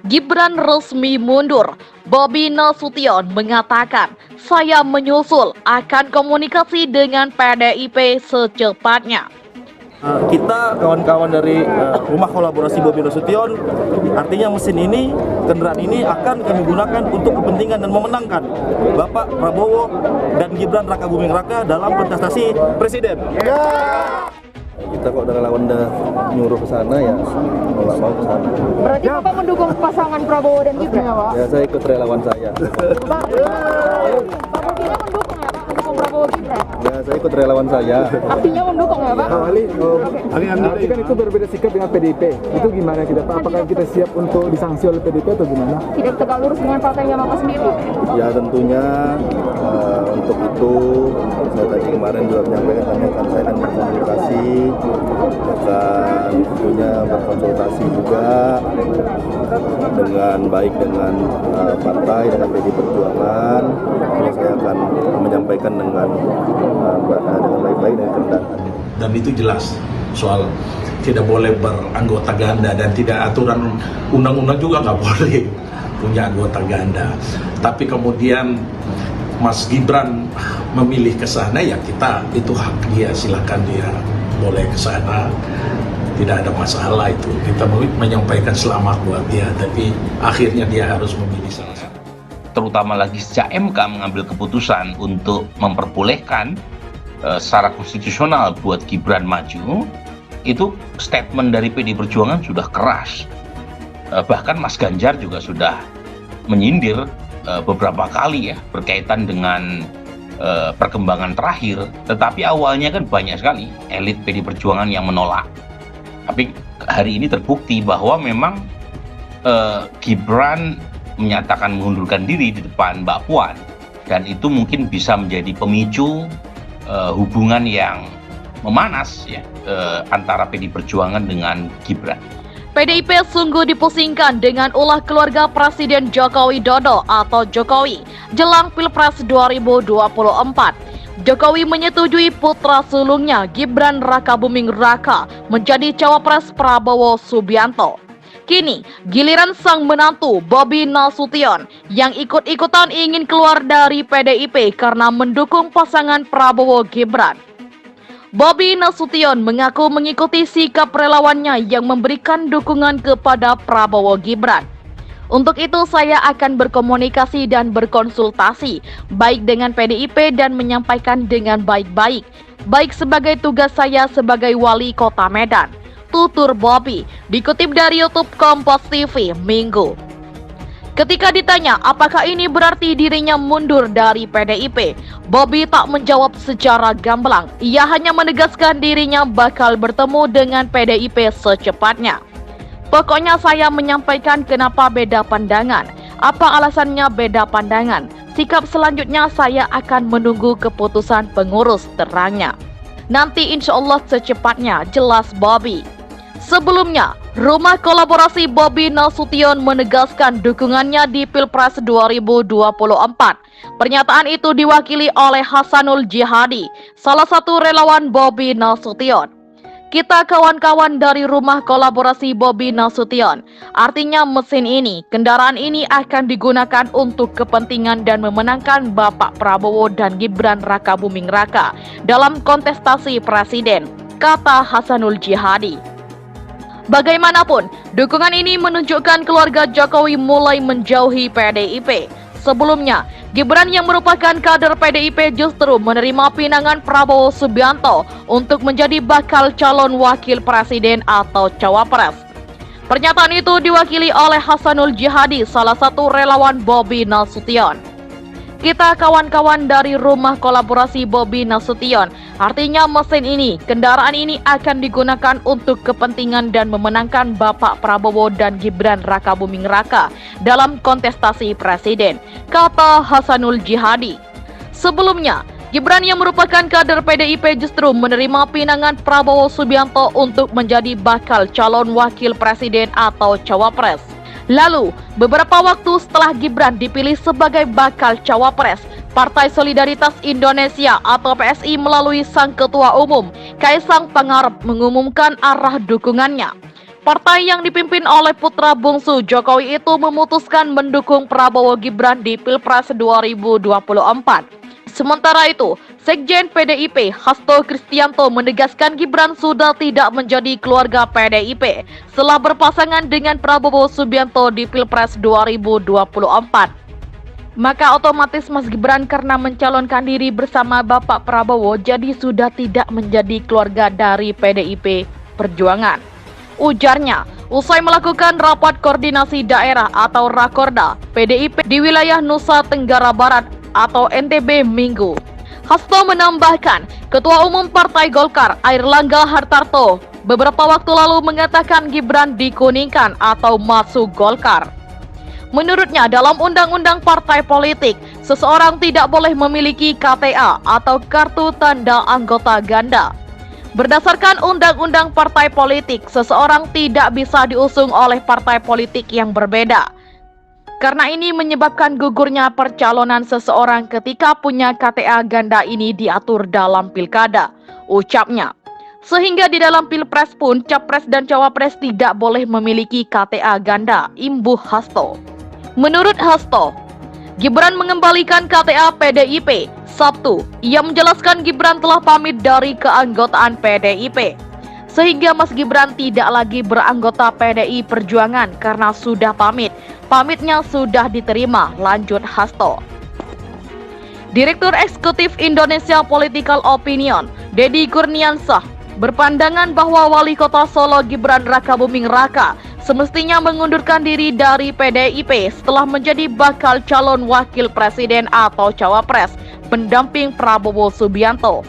Gibran resmi mundur. Bobi Nasution mengatakan, saya menyusul akan komunikasi dengan PDIP secepatnya. Kita kawan-kawan dari Rumah Kolaborasi Bobi Nasution, artinya mesin ini, kendaraan ini akan kami gunakan untuk kepentingan dan memenangkan Bapak Prabowo dan Gibran Raka Buming Raka dalam kontestasi presiden. Kita kok dari lawan nyuruh ke sana ya mau nggak mau ke sana. Berarti Bapak mendukung pasangan Prabowo dan Gibran ya Pak? Ya saya ikut relawan saya. Pak Bobinya mendukung ya Pak, mendukung Prabowo Gibran? Ya saya ikut relawan saya. Artinya mendukung ya Pak? Ali kan itu berbeda sikap dengan PDIP. Itu gimana kita Pak? Apakah kita siap untuk disanksi oleh PDIP atau gimana? Tidak tegak lurus dengan partainya Bapak sendiri? Ya tentunya untuk itu saya tadi kemarin juga menyampaikan saya akan berkomunikasi, akan tentunya berkonsultasi juga dengan baik dengan partai, dengan PDI Perjuangan. Ini saya akan menyampaikan dengan baik-baik dengan kerendahan. Dan itu jelas soal tidak boleh beranggota ganda dan tidak aturan undang-undang juga nggak boleh punya anggota ganda. Tapi kemudian Mas Gibran memilih ke sana, ya kita, itu hak dia, silakan dia boleh ke sana, tidak ada masalah itu. Kita menyampaikan selamat buat dia, tapi akhirnya dia harus memilih salah satu. Terutama lagi sejak MK mengambil keputusan untuk memperbolehkan secara konstitusional buat Gibran maju, itu statement dari PD Perjuangan sudah keras. Bahkan Mas Ganjar juga sudah menyindir beberapa kali ya berkaitan dengan perkembangan terakhir. Tetapi awalnya kan banyak sekali elit PD Perjuangan yang menolak. Tapi hari ini terbukti bahwa memang Gibran menyatakan mengundurkan diri di depan Mbak Puan, dan itu mungkin bisa menjadi pemicu hubungan yang memanas ya antara PD Perjuangan dengan Gibran. PDIP sungguh dipusingkan dengan ulah keluarga Presiden Joko Widodo atau Jokowi jelang Pilpres 2024. Jokowi menyetujui putra sulungnya Gibran Raka Buming Raka menjadi cawapres Prabowo Subianto. Kini giliran sang menantu Bobi Nasution yang ikut-ikutan ingin keluar dari PDIP karena mendukung pasangan Prabowo Gibran. Bobi Nasution mengaku mengikuti sikap relawannya yang memberikan dukungan kepada Prabowo Gibran. Untuk itu saya akan berkomunikasi dan berkonsultasi baik dengan PDIP dan menyampaikan dengan baik-baik, baik sebagai tugas saya sebagai wali kota Medan, tutur Bobi, dikutip dari YouTube Kompas TV Minggu. Ketika ditanya apakah ini berarti dirinya mundur dari PDIP, Bobi tak menjawab secara gamblang. Ia hanya menegaskan dirinya bakal bertemu dengan PDIP secepatnya. Pokoknya saya menyampaikan kenapa beda pandangan. Apa alasannya beda pandangan? Sikap selanjutnya saya akan menunggu keputusan pengurus, terangnya. Nanti insya Allah secepatnya, jelas Bobi. Sebelumnya, Rumah Kolaborasi Bobi Nasution menegaskan dukungannya di Pilpres 2024. Pernyataan itu diwakili oleh Hasanul Jihadi, salah satu relawan Bobi Nasution. Kita kawan-kawan dari Rumah Kolaborasi Bobi Nasution, artinya mesin ini, kendaraan ini akan digunakan untuk kepentingan dan memenangkan Bapak Prabowo dan Gibran Raka Buming Raka dalam kontestasi presiden, kata Hasanul Jihadi. Bagaimanapun, dukungan ini menunjukkan keluarga Jokowi mulai menjauhi PDIP. Sebelumnya, Gibran yang merupakan kader PDIP justru menerima pinangan Prabowo Subianto untuk menjadi bakal calon wakil presiden atau cawapres. Pernyataan itu diwakili oleh Hasanul Jihadi, salah satu relawan Bobi Nasution. Kita kawan-kawan dari Rumah Kolaborasi Bobi Nasution, artinya mesin ini, kendaraan ini akan digunakan untuk kepentingan dan memenangkan Bapak Prabowo dan Gibran Raka Buming Raka dalam kontestasi presiden, kata Hasanul Jihadi. Sebelumnya, Gibran yang merupakan kader PDIP justru menerima pinangan Prabowo Subianto untuk menjadi bakal calon wakil presiden atau cawapres. Lalu, beberapa waktu setelah Gibran dipilih sebagai bakal cawapres, Partai Solidaritas Indonesia atau PSI melalui sang Ketua Umum, Kaisang Pangarep, mengumumkan arah dukungannya. partai yang dipimpin oleh putra bungsu Jokowi itu memutuskan mendukung Prabowo Gibran di Pilpres 2024. Sementara itu, Sekjen PDIP Hasto Kristianto menegaskan Gibran sudah tidak menjadi keluarga PDIP setelah berpasangan dengan Prabowo Subianto di Pilpres 2024. Maka otomatis Mas Gibran karena mencalonkan diri bersama Bapak Prabowo jadi sudah tidak menjadi keluarga dari PDIP Perjuangan. Ujarnya, usai melakukan rapat koordinasi daerah atau Rakorda PDIP di wilayah Nusa Tenggara Barat atau NTB Minggu. Hasto menambahkan, Ketua Umum Partai Golkar Airlangga Hartarto beberapa waktu lalu mengatakan Gibran dikuningkan atau masuk Golkar. Menurutnya, dalam undang-undang partai politik, seseorang tidak boleh memiliki KTA atau kartu tanda anggota ganda. Berdasarkan undang-undang partai politik, seseorang tidak bisa diusung oleh partai politik yang berbeda. Karena ini menyebabkan gugurnya percalonan seseorang ketika punya KTA ganda ini diatur dalam pilkada, ucapnya. Sehingga di dalam pilpres pun capres dan cawapres tidak boleh memiliki KTA ganda, imbuh Hasto. Menurut Hasto, Gibran mengembalikan KTA PDIP Sabtu. Ia menjelaskan Gibran telah pamit dari keanggotaan PDIP. Sehingga Mas Gibran tidak lagi beranggota PDI Perjuangan karena sudah pamit. Pamitnya sudah diterima, lanjut Hasto. Direktur Eksekutif Indonesia Political Opinion, Deddy Kurniansah, berpandangan bahwa Wali Kota Solo Gibran Rakabuming Raka semestinya mengundurkan diri dari PDIP setelah menjadi bakal calon wakil presiden atau cawapres pendamping Prabowo Subianto.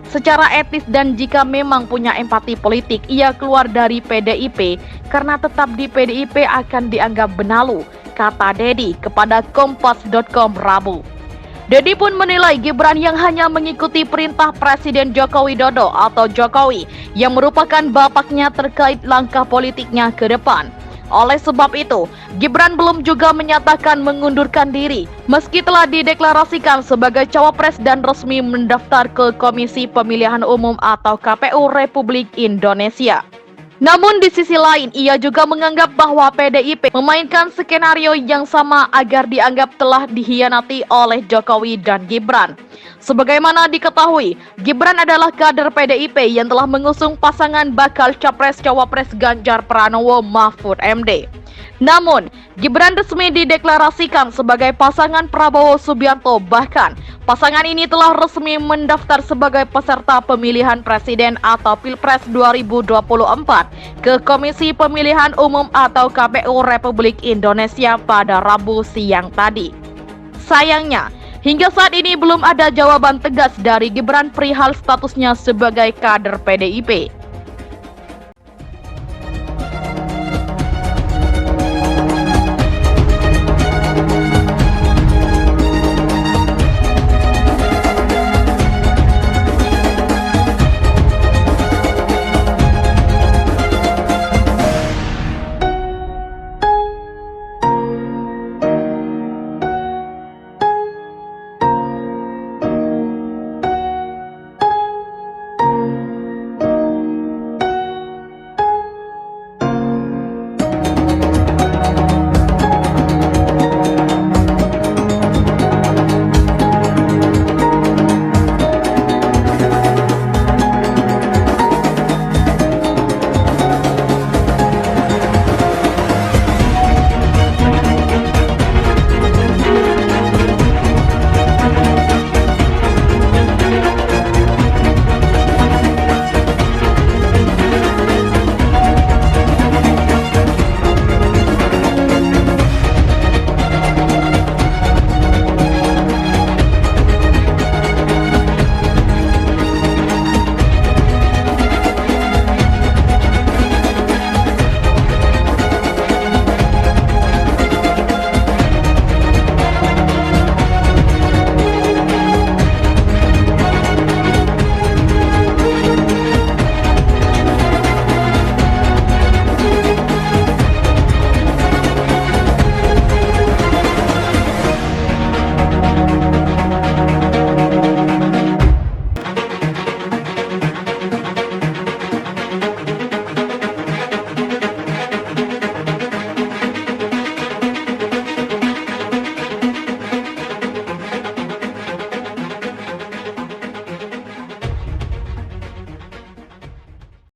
Secara etis dan jika memang punya empati politik, ia keluar dari PDIP karena tetap di PDIP akan dianggap benalu, kata Deddy kepada Kompas.com Rabu. Deddy pun menilai Gibran yang hanya mengikuti perintah Presiden Joko Widodo atau Jokowi yang merupakan bapaknya terkait langkah politiknya ke depan. Oleh sebab itu, Gibran belum juga menyatakan mengundurkan diri meski telah dideklarasikan sebagai cawapres dan resmi mendaftar ke Komisi Pemilihan Umum atau KPU Republik Indonesia. Namun di sisi lain, ia juga menganggap bahwa PDIP memainkan skenario yang sama agar dianggap telah dikhianati oleh Jokowi dan Gibran. Sebagaimana diketahui, Gibran adalah kader PDIP yang telah mengusung pasangan bakal capres-cawapres Ganjar Pranowo Mahfud MD. Namun, Gibran resmi dideklarasikan sebagai pasangan Prabowo Subianto, bahkan pasangan ini telah resmi mendaftar sebagai peserta pemilihan presiden atau Pilpres 2024 ke Komisi Pemilihan Umum atau KPU Republik Indonesia pada Rabu siang tadi. Sayangnya, hingga saat ini belum ada jawaban tegas dari Gibran perihal statusnya sebagai kader PDIP.